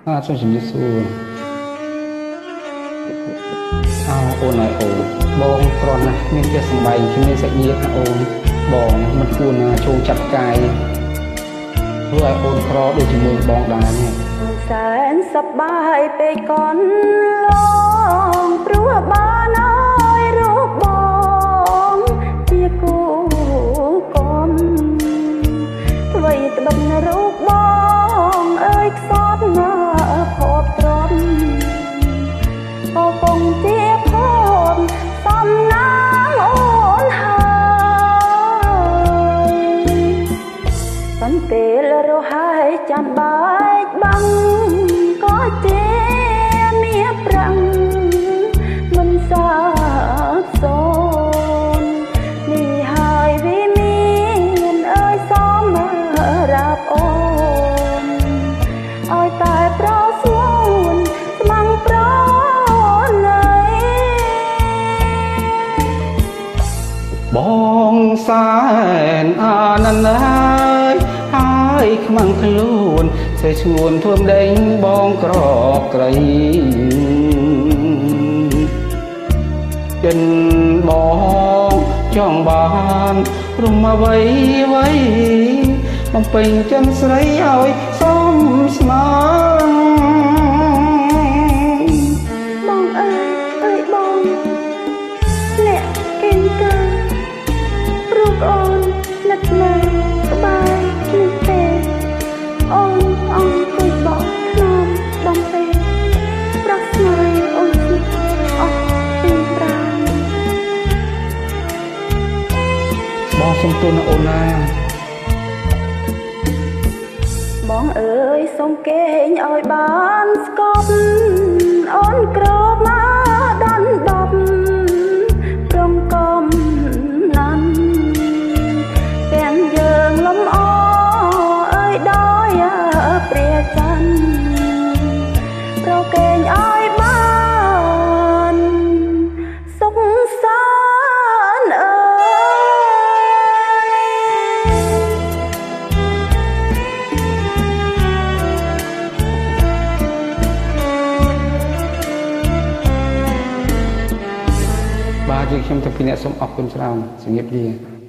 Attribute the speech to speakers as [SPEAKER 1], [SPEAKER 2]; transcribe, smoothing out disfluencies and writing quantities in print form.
[SPEAKER 1] សូមជម្រាបសួរអូនហើយអូនបងគ្រាន់ណាស់មានផ្ទះសម្បែងគ្មានសាច់ញាតិណាអូនបងមិនគួរណាចូលចាប់កាយធ្វើឲ្យអូនក្រដូចជាមួយបងដែរនេះ
[SPEAKER 2] សែនសប្បាយពេកកនឡងព្រោះបានអើយរូបបងជាគូកុំអ្វីត្បិតរូបបងអើយខ្សត់ណាភពទ្រពក៏គង់ជាភពសំណាងអូនហើយបន្ពេលរហ័យចាំបែកបាំងក៏ជាមាសប្រាំងមិនសាបសូន្យនេះហើយវិមានអើយសមរាប់អូនឲ្យតែប្រស្ងួនស្មងប្រណី
[SPEAKER 1] បងសែនអានន្ទហើយហើយខ្មាំងខ្លួនសេឈ្ងួនធួមដេញបងក្រក្រៃចិនបងចង់បានរំអ្វីបំពេញចិនស្រីឲ្យសមស្មើ
[SPEAKER 2] បងអើយបងលាក់គេងការូបអូននឹកនៅក្បែរនឹងទេអូនអង្គុយបកខ្ញុំដំពេប្រស្នាយអូនស្និទ្ធអស់ពីប្រាណ
[SPEAKER 1] បងសុំទោសណាអូនណា
[SPEAKER 2] បងអើយសុំគេងឲ្យបានស្កប់អូនក្រមកដណ្ដប់ប្រងកំណាន់ទាំងយើងលំអអើយដោយព្រះច័ន្ទប្រគេងឲ្យបានសុខសាន្តអើ
[SPEAKER 1] បាទយើងខ្ញុំទាំងពីរអ្នកសូមអរគុណច្រើនជំរាបលា